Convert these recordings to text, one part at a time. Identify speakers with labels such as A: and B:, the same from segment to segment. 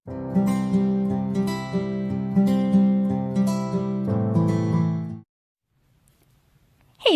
A: Hey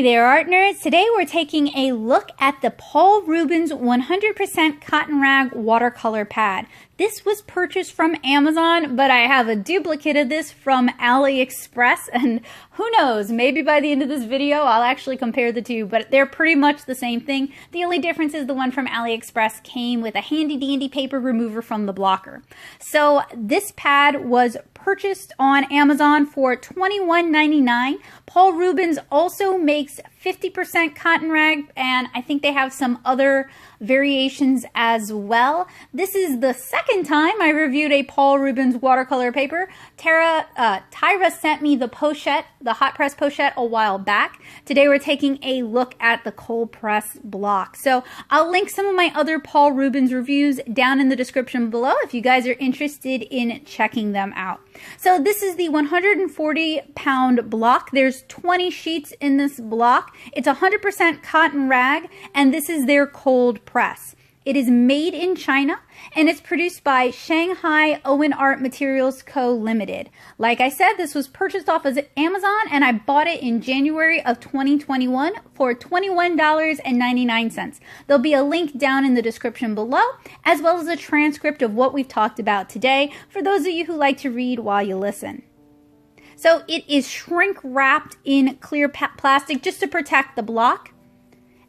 A: there, art nerds! Today we're taking a look at the Paul Rubens 100% Cotton Rag Watercolor Pad. This was purchased from Amazon, but I have a duplicate of this from AliExpress, and who knows, maybe by the end of this video I'll actually compare the two, but they're pretty much the same thing. The only difference is the one from AliExpress came with a handy-dandy paper remover from the blocker. So this pad was purchased on Amazon for $21.99. Paul Rubens also makes 50% cotton rag, and I think they have some other variations as well. This is the second time I reviewed a Paul Rubens watercolor paper. Tyra sent me the pochette, the hot press pochette, a while back. Today we're taking a look at the cold press block. So I'll link some of my other Paul Rubens reviews down in the description below if you guys are interested in checking them out. So this is the 140-pound block. There's 20 sheets in this block. It's 100% cotton rag, and this is their cold press. It is made in China, and it's produced by Shanghai Owin Art Materials Co. Limited. Like I said, this was purchased off of Amazon, and I bought it in January of 2021 for $21.99. There'll be a link down in the description below, as well as a transcript of what we've talked about today for those of you who like to read while you listen. So it is shrink wrapped in clear plastic just to protect the block.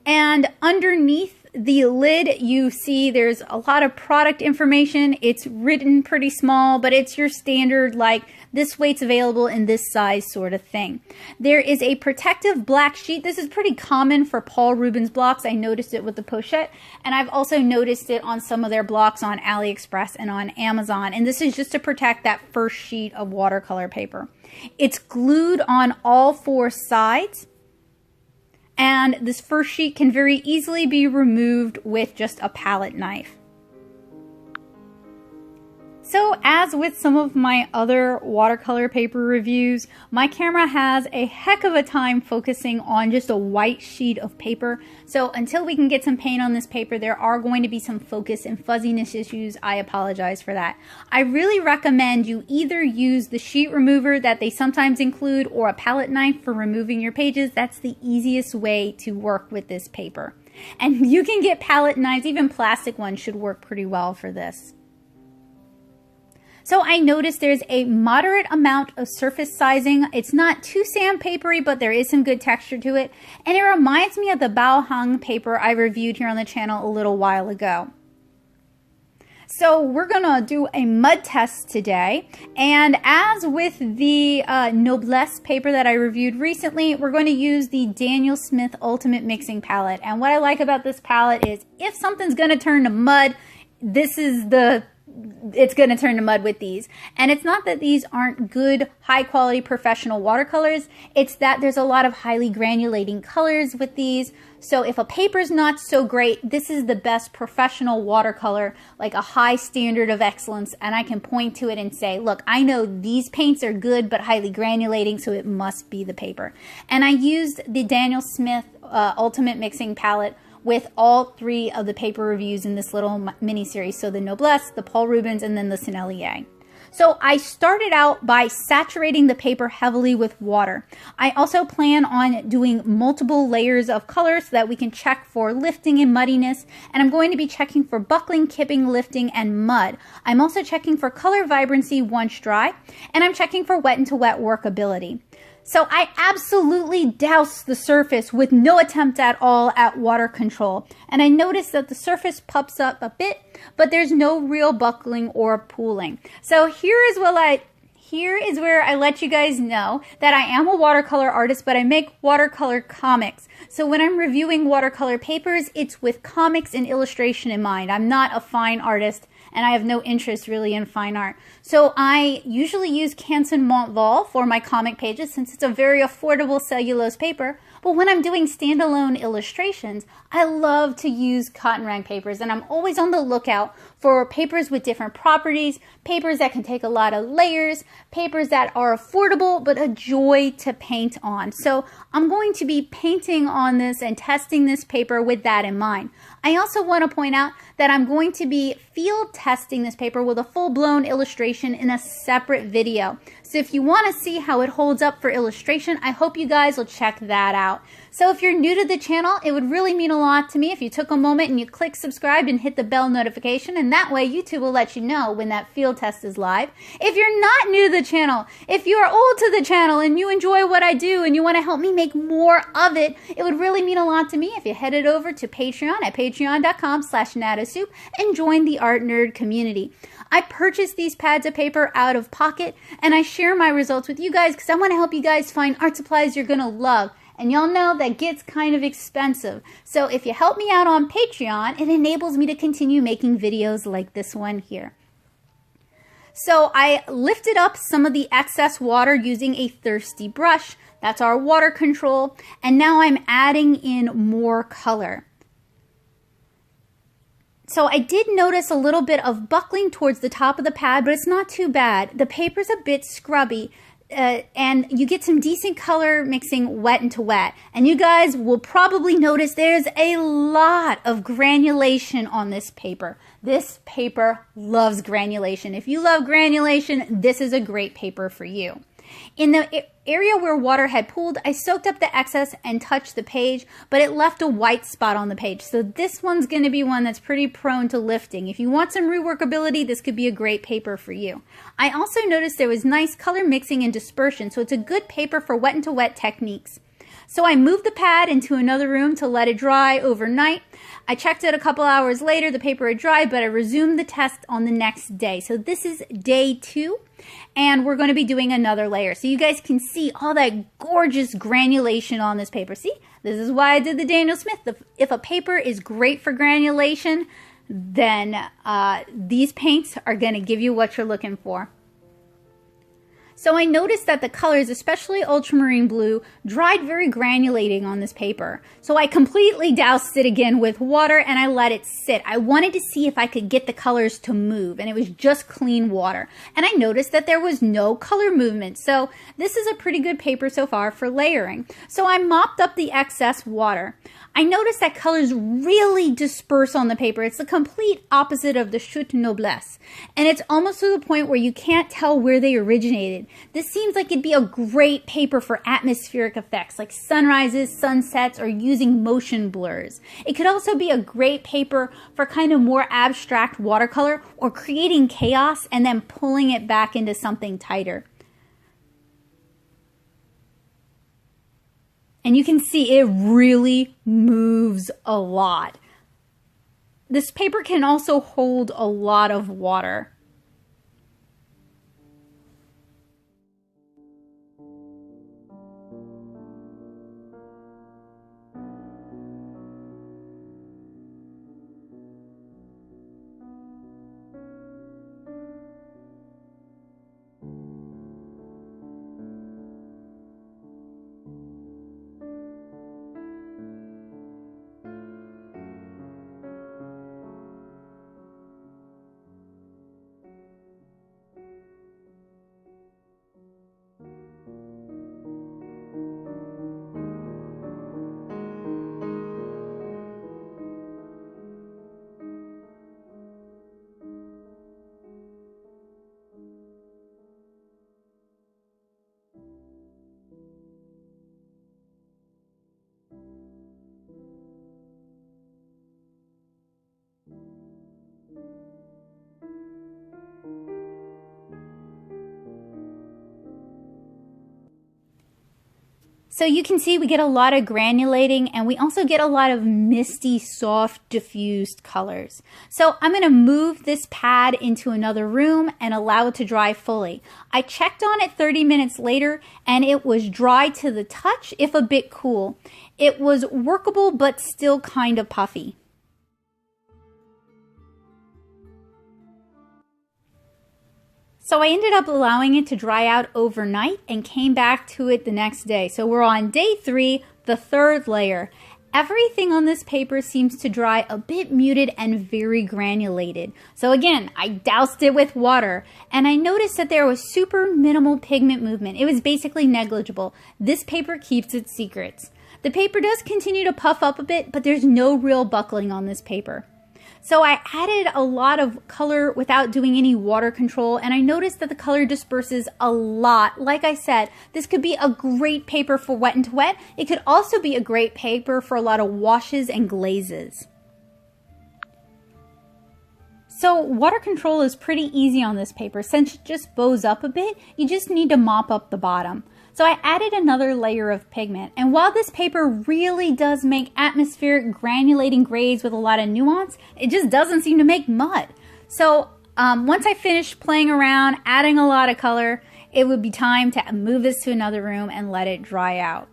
A: And underneath the lid, you see there's a lot of product information. It's written pretty small, but it's your standard, like, this weight's available in this size sort of thing. There is a protective black sheet. This is pretty common for Paul Rubens blocks. I noticed it with the pochette, and I've also noticed it on some of their blocks on AliExpress and on Amazon. And this is just to protect that first sheet of watercolor paper. It's glued on all four sides. And this first sheet can very easily be removed with just a palette knife. So as with some of my other watercolor paper reviews, my camera has a heck of a time focusing on just a white sheet of paper. So until we can get some paint on this paper, there are going to be some focus and fuzziness issues. I apologize for that. I really recommend you either use the sheet remover that they sometimes include or a palette knife for removing your pages. That's the easiest way to work with this paper. And you can get palette knives, even plastic ones should work pretty well for this. So I noticed there's a moderate amount of surface sizing. It's not too sandpapery, but there is some good texture to it. And it reminds me of the Baohang paper I reviewed here on the channel a little while ago. So we're gonna do a mud test today. And as with the Noblesse paper that I reviewed recently, we're going to use the Daniel Smith Ultimate Mixing Palette. And what I like about this palette is if something's gonna turn to mud, it's going to turn to mud with these. And it's not that these aren't good, high quality professional watercolors. It's that there's a lot of highly granulating colors with these. So if a paper's not so great, this is the best professional watercolor, like a high standard of excellence. And I can point to it and say, look, I know these paints are good, but highly granulating, so it must be the paper. And I used the Daniel Smith Ultimate Mixing Palette with all three of the paper reviews in this little mini series. So the Noblesse, the Paul Rubens, and then the Sennelier. So I started out by saturating the paper heavily with water. I also plan on doing multiple layers of color so that we can check for lifting and muddiness. And I'm going to be checking for buckling, kipping, lifting, and mud. I'm also checking for color vibrancy once dry. And I'm checking for wet into wet workability. So I absolutely doused the surface with no attempt at all at water control. And I noticed that the surface puffs up a bit, but there's no real buckling or pooling. So here is where I let you guys know that I am a watercolor artist, but I make watercolor comics. So when I'm reviewing watercolor papers, it's with comics and illustration in mind. I'm not a fine artist, and I have no interest really in fine art. So I usually use Canson Montval for my comic pages since it's a very affordable cellulose paper. But when I'm doing standalone illustrations, I love to use cotton rag papers, and I'm always on the lookout for papers with different properties, papers that can take a lot of layers, papers that are affordable but a joy to paint on. So I'm going to be painting on this and testing this paper with that in mind. I also want to point out that I'm going to be field testing this paper with a full-blown illustration in a separate video. So if you want to see how it holds up for illustration, I hope you guys will check that out. So if you're new to the channel, it would really mean a lot to me if you took a moment and you click subscribe and hit the bell notification, and that way YouTube will let you know when that field test is live. If you're not new to the channel, if you are old to the channel and you enjoy what I do and you want to help me make more of it, it would really mean a lot to me if you headed over to Patreon at patreon.com/nattasoup and join the art nerd community. I purchased these pads of paper out of pocket, and I share my results with you guys because I want to help you guys find art supplies you're going to love. And y'all know that gets kind of expensive. So if you help me out on Patreon, it enables me to continue making videos like this one here. So I lifted up some of the excess water using a thirsty brush. That's our water control. And now I'm adding in more color. So I did notice a little bit of buckling towards the top of the pad, but it's not too bad. The paper's a bit scrubby. And you get some decent color mixing wet into wet. And you guys will probably notice there's a lot of granulation on this paper. This paper loves granulation. If you love granulation, this is a great paper for you. In the area where water had pooled, I soaked up the excess and touched the page, but it left a white spot on the page. So this one's going to be one that's pretty prone to lifting. If you want some reworkability, this could be a great paper for you. I also noticed there was nice color mixing and dispersion, so it's a good paper for wet into wet techniques. So I moved the pad into another room to let it dry overnight. I checked it a couple hours later, the paper had dried, but I resumed the test on the next day. So this is day 2, and we're going to be doing another layer. So you guys can see all that gorgeous granulation on this paper. See, this is why I did the Daniel Smith. If a paper is great for granulation, then these paints are going to give you what you're looking for. So I noticed that the colors, especially ultramarine blue, dried very granulating on this paper. So I completely doused it again with water and I let it sit. I wanted to see if I could get the colors to move, and it was just clean water. And I noticed that there was no color movement. So this is a pretty good paper so far for layering. So I mopped up the excess water. I noticed that colors really disperse on the paper. It's the complete opposite of the chute noblesse. And it's almost to the point where you can't tell where they originated. This seems like it'd be a great paper for atmospheric effects like sunrises, sunsets, or using motion blurs. It could also be a great paper for kind of more abstract watercolor or creating chaos and then pulling it back into something tighter. And you can see it really moves a lot. This paper can also hold a lot of water. So you can see we get a lot of granulating, and we also get a lot of misty, soft, diffused colors. So I'm going to move this pad into another room and allow it to dry fully. I checked on it 30 minutes later and it was dry to the touch, if a bit cool. It was workable but still kind of puffy. So I ended up allowing it to dry out overnight and came back to it the next day. So we're on day 3, the 3rd layer. Everything on this paper seems to dry a bit muted and very granulated. So again, I doused it with water and I noticed that there was super minimal pigment movement. It was basically negligible. This paper keeps its secrets. The paper does continue to puff up a bit, but there's no real buckling on this paper. So I added a lot of color without doing any water control, and I noticed that the color disperses a lot. Like I said, this could be a great paper for wet and to wet. It could also be a great paper for a lot of washes and glazes. So water control is pretty easy on this paper. Since it just bows up a bit, you just need to mop up the bottom. So I added another layer of pigment, and while this paper really does make atmospheric granulating grays with a lot of nuance, it just doesn't seem to make mud. So once I finished playing around, adding a lot of color, it would be time to move this to another room and let it dry out.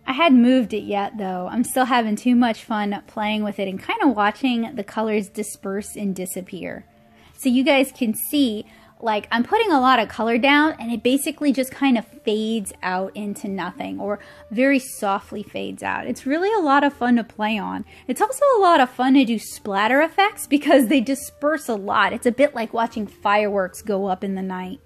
A: I hadn't moved it yet though. I'm still having too much fun playing with it and kind of watching the colors disperse and disappear. So you guys can see, like, I'm putting a lot of color down and it basically just kind of fades out into nothing, or very softly fades out. It's really a lot of fun to play on. It's also a lot of fun to do splatter effects because they disperse a lot. It's a bit like watching fireworks go up in the night.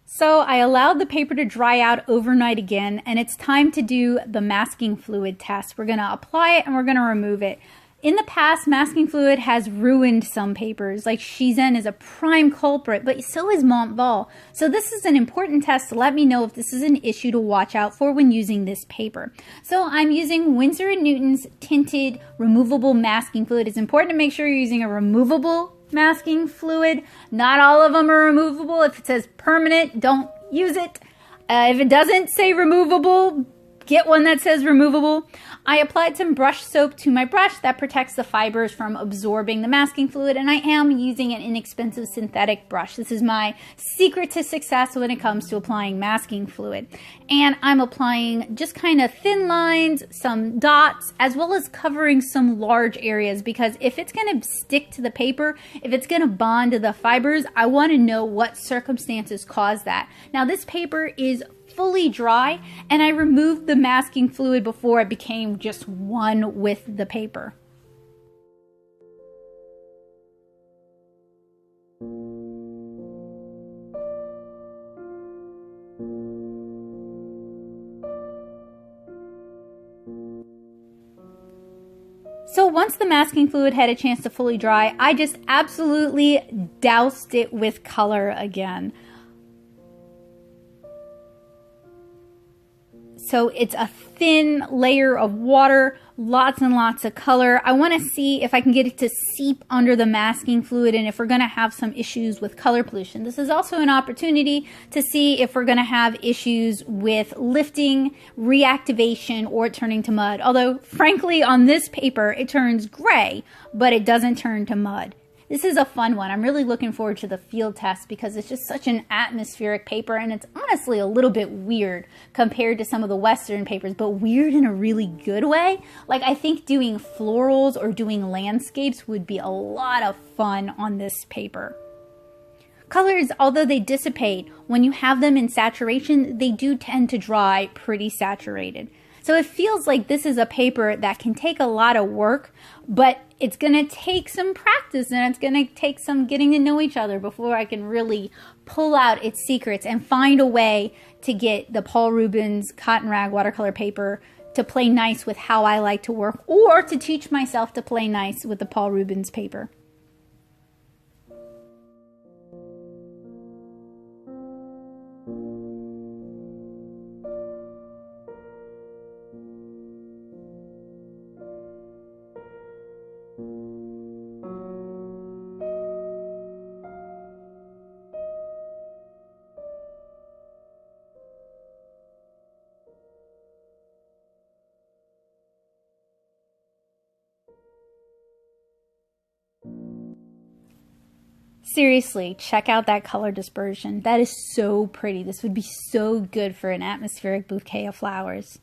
A: So I allowed the paper to dry out overnight again, and it's time to do the masking fluid test. We're going to apply it and we're going to remove it. In the past, masking fluid has ruined some papers, like Shizhen is a prime culprit, but so is Montval. So this is an important test to let me know if this is an issue to watch out for when using this paper. So I'm using Winsor & Newton's tinted removable masking fluid. It's important to make sure you're using a removable masking fluid. Not all of them are removable. If it says permanent, don't use it. If it doesn't say removable, get one that says removable. I applied some brush soap to my brush that protects the fibers from absorbing the masking fluid, and I am using an inexpensive synthetic brush. This is my secret to success when it comes to applying masking fluid. And I'm applying just kind of thin lines, some dots, as well as covering some large areas, because if it's going to stick to the paper, if it's going to bond to the fibers, I want to know what circumstances cause that. Now this paper is fully dry, and I removed the masking fluid before it became just one with the paper. So once the masking fluid had a chance to fully dry, I just absolutely doused it with color again. So it's a thin layer of water, lots and lots of color. I want to see if I can get it to seep under the masking fluid and if we're going to have some issues with color pollution. This is also an opportunity to see if we're going to have issues with lifting, reactivation, or turning to mud. Although, frankly, on this paper, it turns gray, but it doesn't turn to mud. This is a fun one. I'm really looking forward to the field test because it's just such an atmospheric paper, and it's honestly a little bit weird compared to some of the Western papers, but weird in a really good way. Like, I think doing florals or doing landscapes would be a lot of fun on this paper. Colors, although they dissipate, when you have them in saturation, they do tend to dry pretty saturated. So it feels like this is a paper that can take a lot of work, but it's going to take some practice and it's going to take some getting to know each other before I can really pull out its secrets and find a way to get the Paul Rubens cotton rag watercolor paper to play nice with how I like to work, or to teach myself to play nice with the Paul Rubens paper. Seriously, check out that color dispersion. That is so pretty. This would be so good for an atmospheric bouquet of flowers.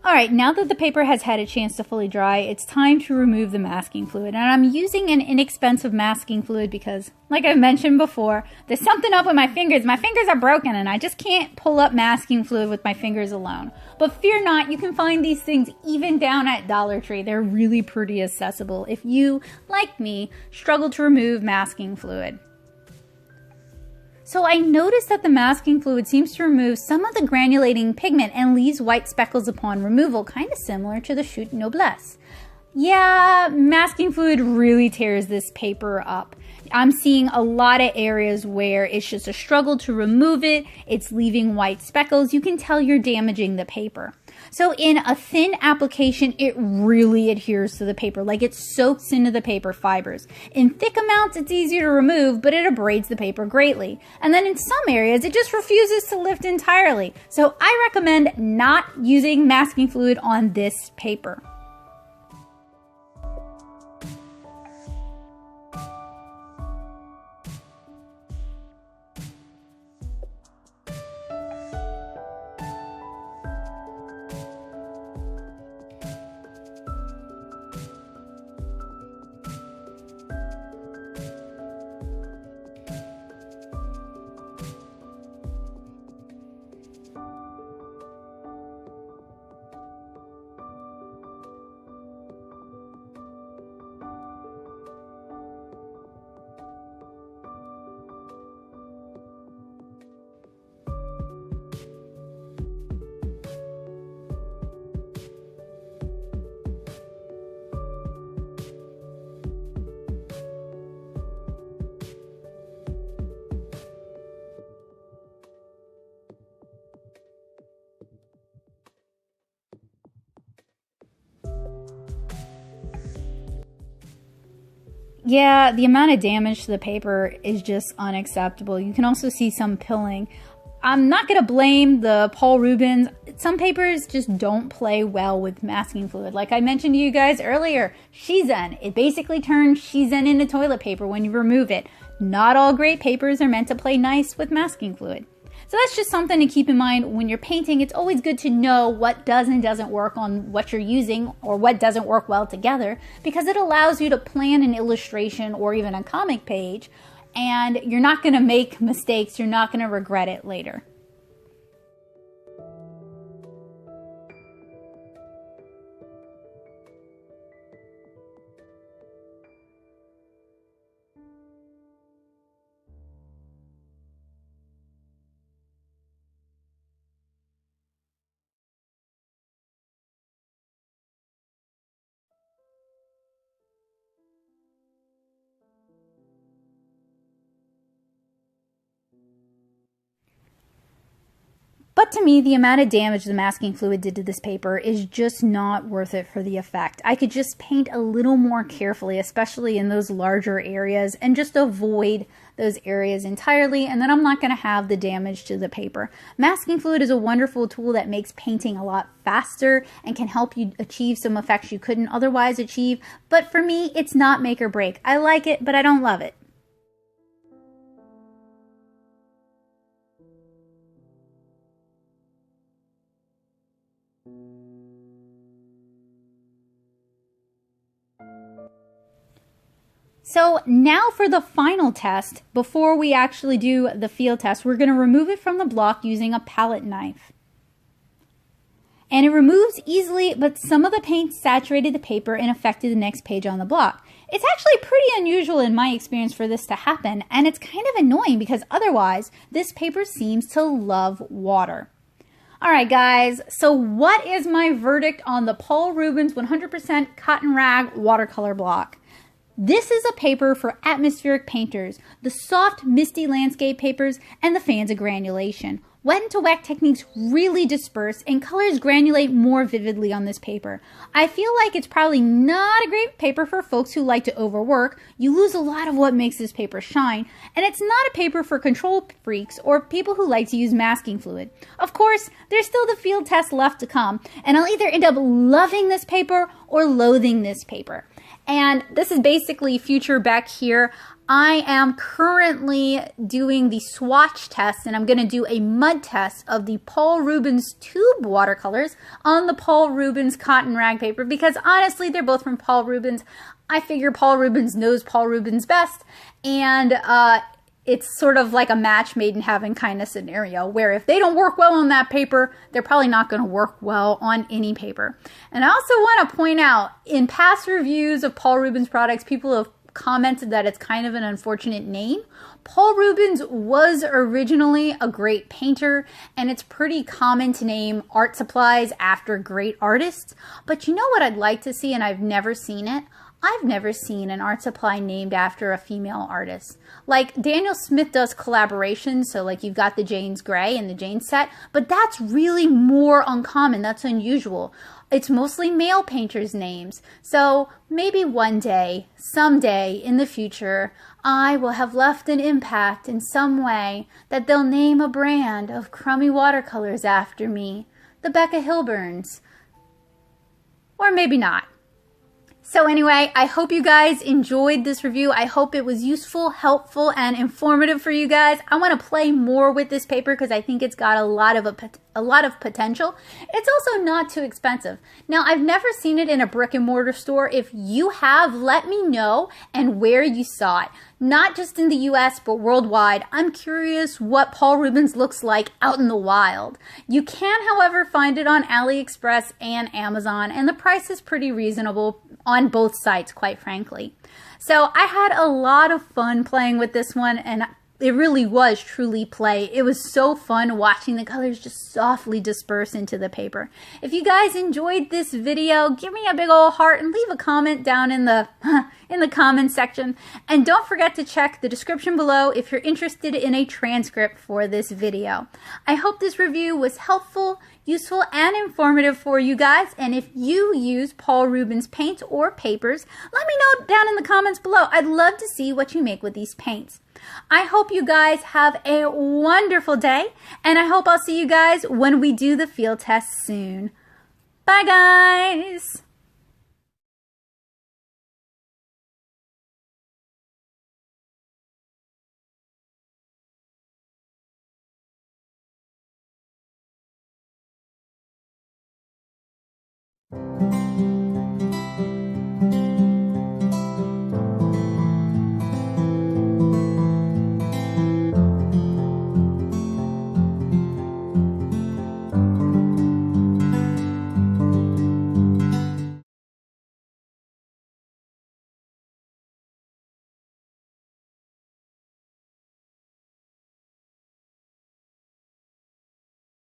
A: All right, now that the paper has had a chance to fully dry, it's time to remove the masking fluid. And I'm using an inexpensive masking fluid because, like I mentioned before, there's something up with my fingers. My fingers are broken and I just can't pull up masking fluid with my fingers alone. But fear not, you can find these things even down at Dollar Tree. They're really pretty accessible if you, like me, struggle to remove masking fluid. So I noticed that the masking fluid seems to remove some of the granulating pigment and leaves white speckles upon removal, kind of similar to the chute noblesse. Yeah, masking fluid really tears this paper up. I'm seeing a lot of areas where it's just a struggle to remove it. It's leaving white speckles. You can tell you're damaging the paper. So in a thin application, it really adheres to the paper, like it soaks into the paper fibers. In thick amounts, it's easier to remove, but it abrades the paper greatly. And then in some areas, it just refuses to lift entirely. So I recommend not using masking fluid on this paper. Yeah, the amount of damage to the paper is just unacceptable. You can also see some pilling. I'm not going to blame the Paul Rubens. Some papers just don't play well with masking fluid. Like I mentioned to you guys earlier, Shizen. It basically turns Shizen into toilet paper when you remove it. Not all great papers are meant to play nice with masking fluid. So that's just something to keep in mind when you're painting. It's always good to know what does and doesn't work on what you're using or what doesn't work well together, because it allows you to plan an illustration or even a comic page, and you're not going to make mistakes. You're not going to regret it later. But to me, the amount of damage the masking fluid did to this paper is just not worth it for the effect. I could just paint a little more carefully, especially in those larger areas, and just avoid those areas entirely, and then I'm not going to have the damage to the paper. Masking fluid is a wonderful tool that makes painting a lot faster and can help you achieve some effects you couldn't otherwise achieve, but for me, it's not make or break. I like it, but I don't love it. So now for the final test, before we actually do the field test, we're going to remove it from the block using a palette knife. And it removes easily, but some of the paint saturated the paper and affected the next page on the block. It's actually pretty unusual in my experience for this to happen, and it's kind of annoying because otherwise this paper seems to love water. Alright guys, so what is my verdict on the Paul Rubens 100% Cotton Rag watercolor block? This is a paper for atmospheric painters, the soft, misty landscape papers, and the fans of granulation. Wet to wet techniques really disperse and colors granulate more vividly on this paper. I feel like it's probably not a great paper for folks who like to overwork. You lose a lot of what makes this paper shine, and it's not a paper for control freaks or people who like to use masking fluid. Of course, there's still the field test left to come, and I'll either end up loving this paper or loathing this paper. And this is basically future Beck here. I am currently doing the swatch test, and I'm going to do a mud test of the Paul Rubens tube watercolors on the Paul Rubens cotton rag paper, because honestly, they're both from Paul Rubens. I figure Paul Rubens knows Paul Rubens best, and it's sort of like a match made in heaven kind of scenario, where if they don't work well on that paper, they're probably not going to work well on any paper. And I also want to point out, in past reviews of Paul Rubens products, people have commented that it's kind of an unfortunate name. Paul Rubens was originally a great painter, and it's pretty common to name art supplies after great artists. But you know what I'd like to see, and I've never seen it? I've never seen an art supply named after a female artist. Like Daniel Smith does collaborations, so like you've got the Jane's Gray and the Jane set, but that's really more uncommon, that's unusual. It's mostly male painters' names. So maybe one day, someday in the future, I will have left an impact in some way that they'll name a brand of crummy watercolors after me, the Becca Hilburns. Or maybe not. So anyway, I hope you guys enjoyed this review. I hope it was useful, helpful, and informative for you guys. I want to play more with this paper because I think it's got a lot of potential. It's also not too expensive. Now, I've never seen it in a brick and mortar store. If you have, let me know and where you saw it. Not just in the US, but worldwide. I'm curious what Paul Rubens looks like out in the wild. You can, however, find it on AliExpress and Amazon, and the price is pretty reasonable on both sites, quite frankly. So I had a lot of fun playing with this one, and it really was truly play. It was so fun watching the colors just softly disperse into the paper. If you guys enjoyed this video, give me a big old heart and leave a comment down in the comment section. And don't forget to check the description below if you're interested in a transcript for this video. I hope this review was helpful, useful, and informative for you guys. And if you use Paul Rubens paints or papers, let me know down in the comments below. I'd love to see what you make with these paints. I hope you guys have a wonderful day, and I hope I'll see you guys when we do the field test soon. Bye, guys!